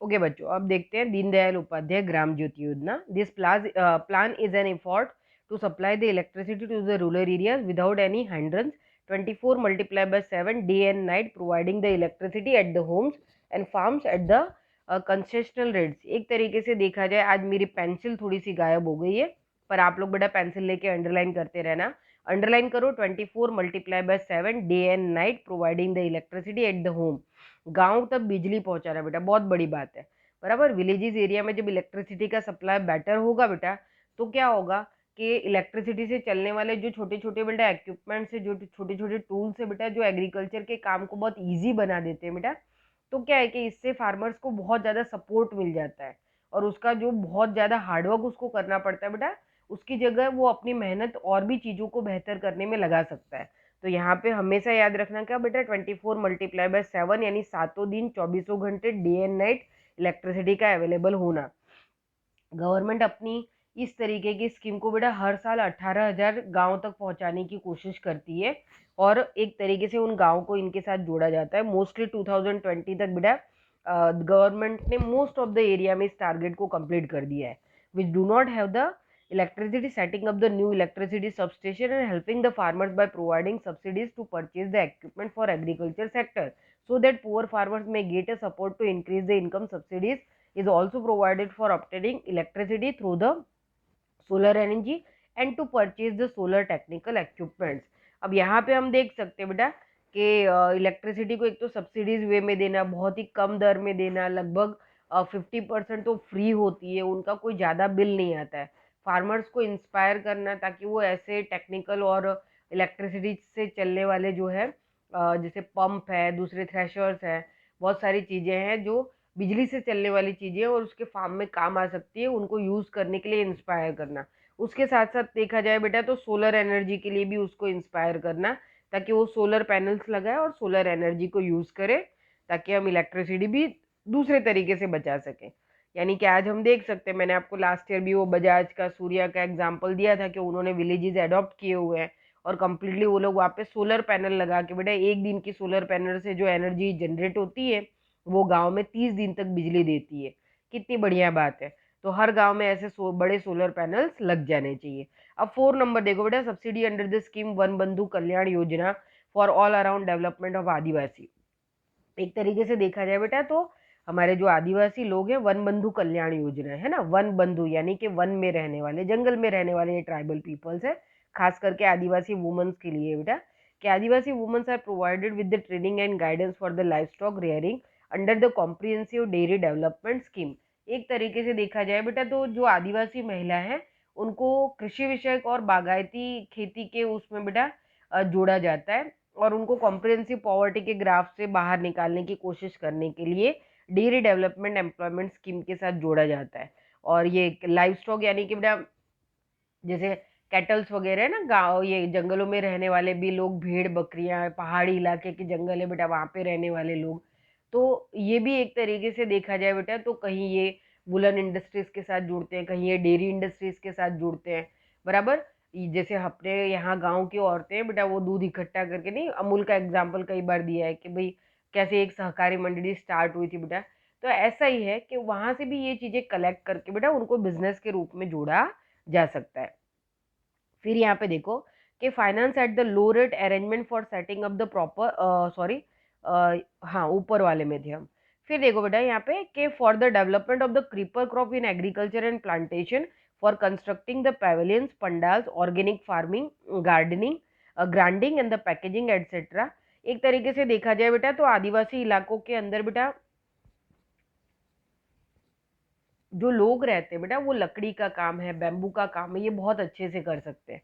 Okay बच्चों, अब देखते हैं Deendayal Upadhyay Gram Jyoti Yojana. This plan is an effort to supply the electricity to the rural areas without any hindrance 24 multiplied by 7 day and night, providing the electricity at the homes and farms at the concessional rates. एक तरीके से देखा जाए, आज मेरी pencil थोड़ी सी गायब हो गई है, पर आप लोग बेटा पेंसिल लेके अंडरलाइन करते रहना। अंडरलाइन करो, 24 multiplied by 7 day and night, providing the electricity at the home. गांव तक बिजली पहुंचाना बेटा बहुत बड़ी बात है, बराबर। विलेजेस एरिया में जब इलेक्ट्रिसिटी का सप्लाई बेटर होगा बेटा, तो क्या होगा कि इलेक्ट्रिसिटी से चलने वाले जो छोटे छोटे बेटा इक्विपमेंट्स है, जो छोटे छोटे टूल्स है बेटा, जो एग्रीकल्चर के काम को बहुत ईजी बना देते हैं बेटा, तो क्या है कि इससे फार्मर्स को बहुत ज़्यादा सपोर्ट मिल जाता है। और उसका जो बहुत ज़्यादा हार्डवर्क उसको करना पड़ता है बेटा, उसकी जगह वो अपनी मेहनत और भी चीज़ों को बेहतर करने में लगा सकता है। तो यहाँ पे हमेशा याद रखना क्या बेटा, 24 multiplied by 7 यानी सातों दिन 24 घंटे डे एंड नाइट इलेक्ट्रिसिटी का अवेलेबल होना। गवर्नमेंट अपनी इस तरीके की स्कीम को बेटा हर साल 18,000 गाँव तक पहुंचाने की कोशिश करती है, और एक तरीके से उन गाँव को इनके साथ जोड़ा जाता है। मोस्टली 2020 तक बेटा गवर्नमेंट ने मोस्ट ऑफ द एरिया में इस टारगेट को कंप्लीट कर दिया है, which do not have the electricity, setting up the new electricity substation and helping the farmers by providing subsidies to purchase the equipment for agriculture sector, so that poor farmers may get a support to increase the income. Subsidies is also provided for obtaining electricity through the solar energy and to purchase the solar technical equipments. अब यहाँ पे हम देख सकते हैं बेटा कि electricity को एक तो सब्सिडीज वे में देना, बहुत ही कम दर में देना, लगभग 50% तो फ्री होती है, उनका कोई ज़्यादा बिल नहीं आता है। फार्मर्स को इंस्पायर करना ताकि वो ऐसे टेक्निकल और इलेक्ट्रिसिटी से चलने वाले जो है जैसे पंप है, दूसरे थ्रेशर्स है, बहुत सारी चीज़ें हैं जो बिजली से चलने वाली चीज़ें और उसके फार्म में काम आ सकती है, उनको यूज़ करने के लिए इंस्पायर करना। उसके साथ साथ देखा जाए बेटा तो सोलर एनर्जी के लिए भी उसको इंस्पायर करना, ताकि वो सोलर पैनल्स लगाए और सोलर एनर्जी को यूज़ करे, ताकि हम इलेक्ट्रिसिटी भी दूसरे तरीके से बचा सकें। यानी कि आज हम देख सकते हैं, मैंने आपको लास्ट ईयर भी वो बजाज का सूर्या का एग्जाम्पल दिया था कि उन्होंने विलेजेस अडॉप्ट किए हुए हैं और कम्प्लीटली वो लोग वहाँ पे सोलर पैनल लगा के बेटा एक दिन की सोलर पैनल से जो एनर्जी जनरेट होती है वो गांव में 30 दिन तक बिजली देती है। कितनी बढ़िया बात है। तो हर गांव में ऐसे बड़े सोलर पैनल्स लग जाने चाहिए। अब 4 नंबर देखो बेटा, subsidy under the scheme Van Bandhu Kalyan Yojana for all around development of Adivasi. एक तरीके से देखा जाए बेटा तो हमारे जो आदिवासी लोग हैं, वन बंधु कल्याण योजना है ना, वन बंधु यानी कि वन में रहने वाले, जंगल में रहने वाले ये ट्राइबल पीपल्स है, खास करके आदिवासी वुमेन्स के लिए बेटा, कि Adivasi womens are provided with the training and guidance for the life stock rearing under the comprehensive dairy development scheme. एक तरीके से देखा जाए बेटा तो जो आदिवासी महिला है उनको कृषि विषयक और बागायती खेती के उसमें बेटा जोड़ा जाता है, और उनको कॉम्प्रिहेंसिव पॉवर्टी के ग्राफ से बाहर निकालने की कोशिश करने के लिए डेयरी डेवलपमेंट एम्प्लॉयमेंट स्कीम के साथ जोड़ा जाता है। और ये लाइव स्टॉक यानी कि बेटा जैसे कैटल्स वगैरह है ना, गाँव ये जंगलों में रहने वाले भी लोग, भेड़ बकरियां, पहाड़ी इलाके के जंगल है बेटा वहाँ पे रहने वाले लोग, तो ये भी एक तरीके से देखा जाए बेटा तो कहीं ये वुलन इंडस्ट्रीज के साथ जुड़ते हैं, कहीं ये डेयरी इंडस्ट्रीज के साथ जुड़ते हैं, बराबर। जैसे अपने यहाँ गांव की औरतें हैं बेटा, वो दूध इकट्ठा करके, नहीं अमूल का एग्जाम्पल कई बार दिया है कि भाई कैसे एक सहकारी मंडली स्टार्ट हुई थी बेटा, तो ऐसा ही है कि वहां से भी ये चीजें कलेक्ट करके बेटा उनको बिजनेस के रूप में जोड़ा जा सकता है। फिर यहाँ पे देखो कि finance eight the low rate arrangement for setting up the proper, sorry, हाँ ऊपर वाले में थे हम। फिर देखो बेटा यहाँ पे कि for the development of the creeper crop in agriculture and plantation, for constructing the pavilions, pandals, organic farming, gardening, grading and the packaging etcetera. एक तरीके से देखा जाए बेटा तो आदिवासी इलाकों के अंदर बेटा जो लोग रहते हैं बेटा वो लकड़ी का काम है, बैम्बू का काम है, ये बहुत अच्छे से कर सकते हैं।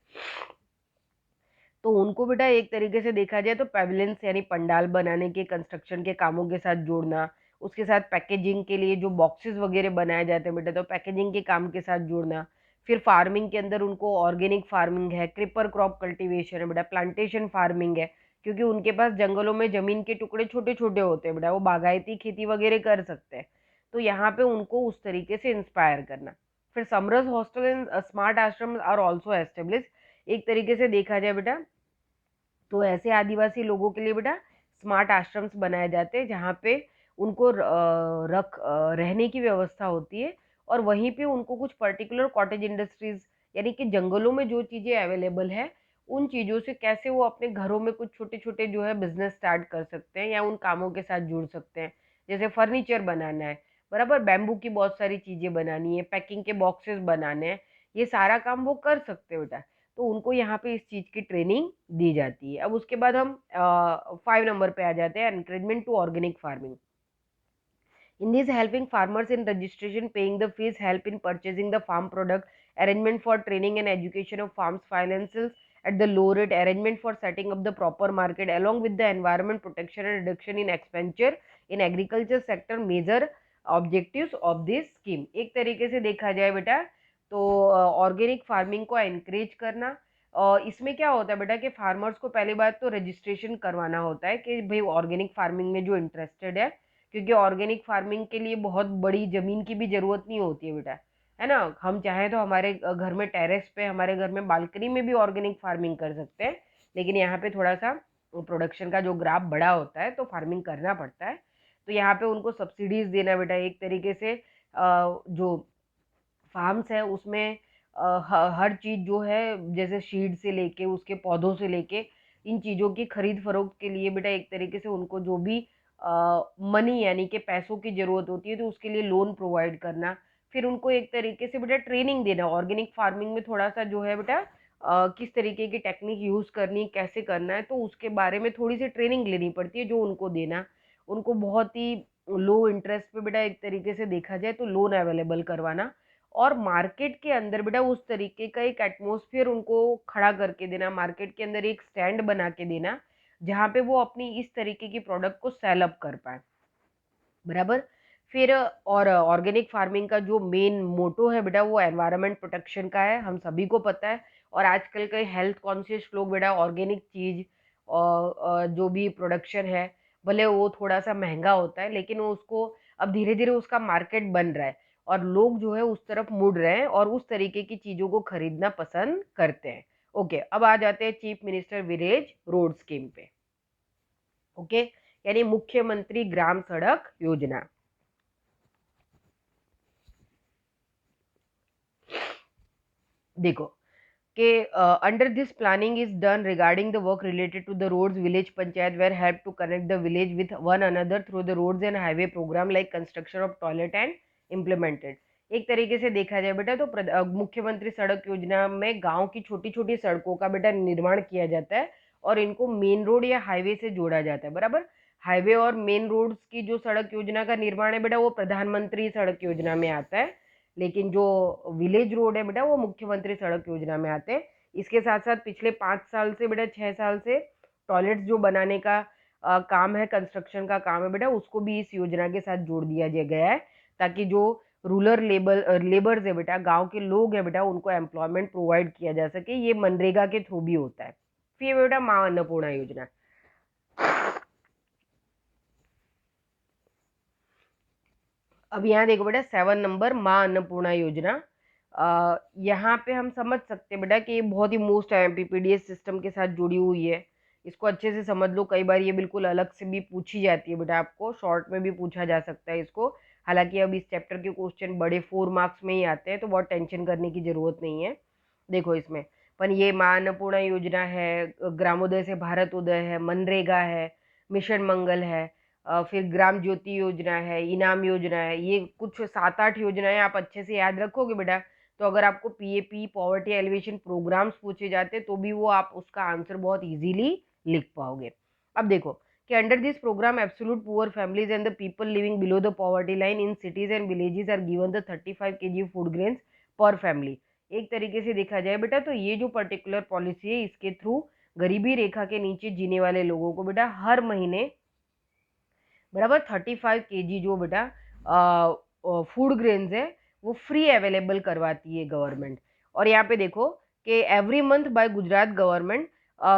तो उनको बेटा एक तरीके से देखा जाए तो पेविलियंस यानी पंडाल बनाने के कंस्ट्रक्शन के कामों के साथ जोड़ना, उसके साथ पैकेजिंग के लिए जो बॉक्सेस वगैरह बनाए जाते हैं बेटा तो पैकेजिंग के काम के साथ जोड़ना। फिर फार्मिंग के अंदर उनको ऑर्गेनिक फार्मिंग है, क्रिपर क्रॉप कल्टीवेशन है बेटा, प्लांटेशन फार्मिंग है, क्योंकि उनके पास जंगलों में जमीन के टुकड़े छोटे छोटे होते हैं बेटा, वो बागायती खेती वगैरह कर सकते हैं। तो यहाँ पे उनको उस तरीके से इंस्पायर करना। फिर समरस हॉस्टल एंड स्मार्ट आश्रम आर ऑल्सो एस्टेब्लिश। एक तरीके से देखा जाए बेटा तो ऐसे आदिवासी लोगों के लिए बेटा स्मार्ट आश्रम्स बनाए जाते हैं, जहाँ पे उनको रहने की व्यवस्था होती है, और वहीं पे उनको कुछ पर्टिकुलर कॉटेज इंडस्ट्रीज यानी कि जंगलों में जो चीज़ें अवेलेबल है उन चीज़ों से कैसे वो अपने घरों में कुछ छोटे छोटे जो है बिजनेस स्टार्ट कर सकते हैं या उन कामों के साथ जुड़ सकते हैं। जैसे फर्नीचर बनाना है, बराबर, बैम्बू की बहुत सारी चीज़ें बनानी है, पैकिंग के बॉक्सेस बनाने हैं, ये सारा काम वो कर सकते हैं बेटा। तो उनको यहाँ पे इस चीज़ की ट्रेनिंग दी जाती है। अब उसके बाद हम 5 नंबर पे आ जाते हैं, encouragement to organic farming. In this, helping farmers in registration, paying the fees, help in purchasing the farm product, arrangement for training and education of farms, financials at the low rate, arrangement for setting up the proper market, along with the environment protection and reduction in expenditure in agriculture sector, major objectives of this scheme। एक तरीके से देखा जाए बेटा तो organic farming को encourage करना, और इसमें क्या होता है बेटा कि फार्मर्स को पहली बात तो रजिस्ट्रेशन करवाना होता है कि भाई ऑर्गेनिक फार्मिंग में जो इंटरेस्टेड है, क्योंकि ऑर्गेनिक फार्मिंग के लिए बहुत बड़ी जमीन की भी जरूरत नहीं होती है बेटा, है ना। हम चाहे तो हमारे घर में टेरेस पे, हमारे घर में बालकनी में भी ऑर्गेनिक फार्मिंग कर सकते हैं, लेकिन यहाँ पे थोड़ा सा प्रोडक्शन का जो ग्राफ बड़ा होता है तो फार्मिंग करना पड़ता है। तो यहाँ पे उनको सब्सिडीज देना बेटा, एक तरीके से जो फार्म्स है उसमें हर चीज जो है, जैसे सीड से लेके उसके पौधों से लेके इन चीजों की खरीद फरोख्त के लिए बेटा एक तरीके से उनको जो भी मनी यानी कि पैसों की जरूरत होती है तो उसके लिए लोन प्रोवाइड करना। फिर उनको एक तरीके से बेटा ट्रेनिंग देना, ऑर्गेनिक फार्मिंग में थोड़ा सा जो है बेटा किस तरीके की टेक्निक यूज करनी, कैसे करना है, तो उसके बारे में थोड़ी सी ट्रेनिंग लेनी पड़ती है जो उनको देना। उनको बहुत ही लो इंटरेस्ट पे बेटा एक तरीके से देखा जाए तो लोन अवेलेबल करवाना, और मार्केट के अंदर बेटा उस तरीके का एक एटमॉस्फेयर उनको खड़ा करके देना, मार्केट के अंदर एक स्टैंड बना के देना जहाँ पे वो अपनी इस तरीके की प्रोडक्ट को सेल अप कर पाए, बराबर। फिर और ऑर्गेनिक फार्मिंग का जो मेन मोटो है बेटा वो एनवायरनमेंट प्रोटेक्शन का है, हम सभी को पता है। और आजकल के हेल्थ कॉन्शियस लोग बेटा ऑर्गेनिक चीज और जो भी प्रोडक्शन है, भले वो थोड़ा सा महंगा होता है लेकिन वो उसको अब धीरे धीरे उसका मार्केट बन रहा है और लोग जो है उस तरफ मुड़ रहे हैं और उस तरीके की चीजों को खरीदना पसंद करते हैं। ओके, अब आ जाते हैं chief minister village road scheme पे। ओके, यानी मुख्यमंत्री ग्राम सड़क योजना। देखो कि under this planning is done regarding the work related to the roads village panchayat where help to connect the village with one another through the roads and highway program like construction of toilet and implemented. एक तरीके से देखा जाए बेटा तो मुख्यमंत्री सड़क योजना में गांव की छोटी छोटी सड़कों का बेटा निर्माण किया जाता है और इनको मेन रोड या हाईवे से जोड़ा जाता है, बराबर। हाईवे और मेन रोड्स की जो सड़क योजना का निर्माण है बेटा वो प्रधानमंत्री सड़क योजना में आता है, लेकिन जो विलेज रोड है बेटा वो मुख्यमंत्री सड़क योजना में आते हैं। इसके साथ साथ पिछले 5 साल से बेटा 6 साल से टॉयलेट्स जो बनाने का काम है, कंस्ट्रक्शन का काम है बेटा, उसको भी इस योजना के साथ जोड़ दिया गया है ताकि जो रूरल लेबर्स है बेटा, गांव के लोग हैं बेटा, उनको एम्प्लॉयमेंट प्रोवाइड किया जा सके। ये मनरेगा के थ्रू भी होता है। फिर बेटा माँ अन्नपूर्णा योजना। अब यहाँ देखो बेटा 7 नंबर माँ अन्नपूर्णा योजना। यहाँ पे हम समझ सकते हैं बेटा कि ये बहुत ही मोस्ट एमपीपीडीएस सिस्टम के साथ जुड़ी हुई है। इसको अच्छे से समझ लो, कई बार ये बिल्कुल अलग से भी पूछी जाती है बेटा, आपको शॉर्ट में भी पूछा जा सकता है इसको। हालांकि अब इस चैप्टर के क्वेश्चन बड़े 4 मार्क्स में ही आते हैं तो बहुत टेंशन करने की जरूरत नहीं है। देखो इसमें पर ये माँ अन्नपूर्णा योजना है, ग्रामोदय से भारत उदय है, मनरेगा है, मिशन मंगल है, फिर ग्राम ज्योति योजना है, इनाम योजना है। ये कुछ 7-8 योजनाएं आप अच्छे से याद रखोगे बेटा तो अगर आपको पीएपी पॉवर्टी एलिवेशन प्रोग्राम्स पूछे जाते तो भी वो आप उसका आंसर बहुत इजीली लिख पाओगे। अब देखो कि under this program absolute poor families and the people living below the poverty line in cities and villages are given the 35 kg food grains per family. एक तरीके से देखा जाए बेटा तो ये जो पर्टिकुलर पॉलिसी है इसके थ्रू गरीबी रेखा के नीचे जीने वाले लोगों को बेटा हर महीने बराबर 35 kg जो बेटा फूड ग्रेन्स है वो फ्री अवेलेबल करवाती है गवर्नमेंट। और यहाँ पे देखो कि every month by Gujarat government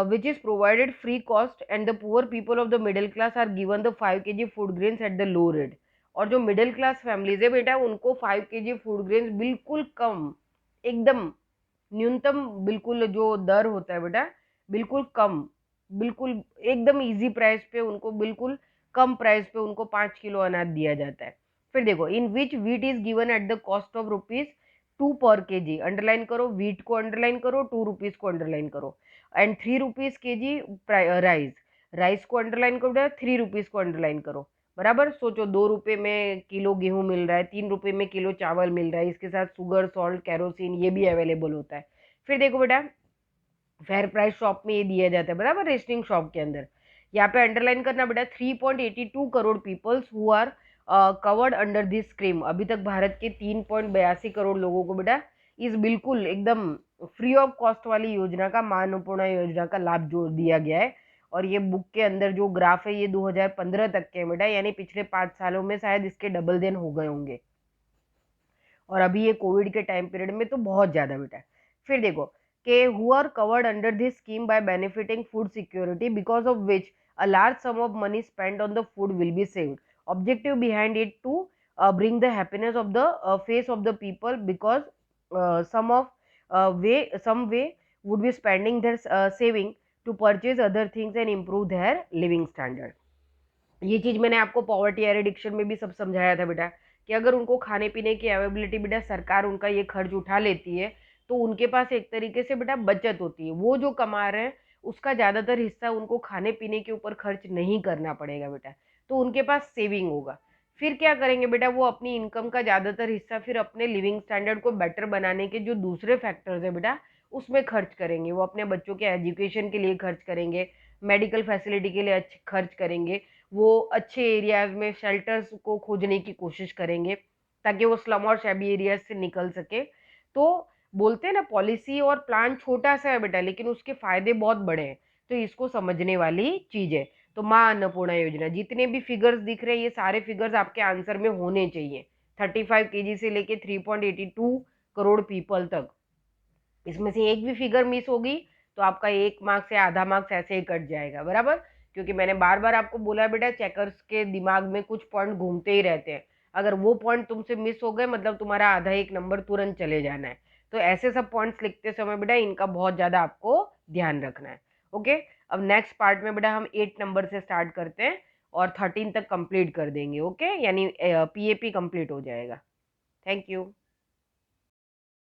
which is provided free cost and the poor people of the middle class are given the 5 kg food grains at the low rate. और जो मिडिल क्लास फैमिलीज है बेटा उनको 5 kg फूड ग्रेन्स बिल्कुल कम, एकदम न्यूनतम बिल्कुल जो दर होता है बेटा बिल्कुल कम, बिल्कुल एकदम इजी प्राइस पे उनको बिल्कुल कम प्राइस पे उनको 5 किलो अनाज दिया जाता है। फिर देखो, in which wheat is given at the cost of ₹2 per KG, underline करो, वीट को अंडरलाइन करो, ₹2 को अंडरलाइन करो, एंड ₹3 केजी राइस, राइस को अंडरलाइन करो, ₹3 को अंडरलाइन करो। बराबर, सोचो ₹2 में किलो गेहूं मिल रहा है, ₹3 में किलो चावल मिल रहा है, इसके साथ शुगर, सॉल्ट, केरोसिन ये भी अवेलेबल होता है। फिर देखो बेटा, फेयर प्राइस शॉप में ये दिया जाता है, बराबर, रेशनिंग शॉप के अंदर। यहाँ पे अंडरलाइन करना बेटा, 3.82 crore peoples who are covered under this scheme. अभी तक भारत के 3.82 करोड़ लोगों को बेटा इस बिल्कुल एकदम फ्री ऑफ कॉस्ट वाली योजना का, मां अन्नपूर्णा योजना का लाभ जो दिया गया है। और ये बुक के अंदर जो ग्राफ है ये 2015 तक के बेटा, यानी पिछले 5 सालों में शायद इसके डबल दिन हो गए होंगे, और अभी ये कोविड के टाइम पीरियड में तो बहुत ज्यादा बेटा। फिर देखो कि who are covered under this scheme by benefiting food security, because of which a large sum of money spent on the food will be saved. Objective behind it to bring the happiness of the face of the people, because some way would be spending their saving to purchase other things and improve their living standard. ये चीज मैंने आपको poverty एरिडिक्शन में भी सब समझाया था बेटा, कि अगर उनको खाने पीने की अवेलेबिलिटी बेटा सरकार उनका ये खर्च उठा लेती है, तो उनके पास एक तरीके से बेटा बचत होती है, वो जो कमा रहे हैं उसका ज्यादातर हिस्सा उनको खाने पीने के ऊपर खर्च नहीं करना पड़ेगा बेटा, तो उनके पास सेविंग होगा। फिर क्या करेंगे बेटा, वो अपनी इनकम का ज्यादातर हिस्सा फिर अपने लिविंग स्टैंडर्ड को बेटर बनाने के जो दूसरे फैक्टर्स है बेटा उसमें खर्च करेंगे। वो अपने बच्चों के एजुकेशन के लिए खर्च करेंगे, मेडिकल फैसिलिटी के लिए अच्छे खर्च करेंगे, वो अच्छे एरियाज में शेल्टर्स को खोजने की कोशिश करेंगे ताकि वो स्लम और शैबी एरियाज से निकल सके। तो बोलते हैं ना, पॉलिसी और प्लान छोटा सा है बेटा लेकिन उसके फायदे बहुत बड़े हैं, तो इसको समझने वाली चीज है। तो माँ अन्नपूर्णा योजना, जितने भी फिगर्स दिख रहे हैं ये सारे फिगर्स आपके आंसर में होने चाहिए, 35 केजी से लेके 3.82 करोड़ पीपल तक। इसमें से एक भी फिगर मिस होगी तो आपका 1 मार्क्स या आधा मार्क्स ऐसे ही कट जाएगा, बराबर। क्योंकि मैंने बार बार आपको बोला बेटा, चेकर्स के दिमाग में कुछ पॉइंट घूमते ही रहते हैं, अगर वो पॉइंट तुमसे मिस हो गए मतलब तुम्हारा आधा 1 नंबर तुरंत चले जाना है। तो ऐसे सब पॉइंट्स लिखते समय बेटा इनका बहुत ज्यादा आपको ध्यान रखना है। ओके, अब नेक्स्ट पार्ट में बेटा हम 8 नंबर से स्टार्ट करते हैं और 13 तक कंप्लीट कर देंगे। ओके, यानी पीएपी कंप्लीट हो जाएगा। Thank you.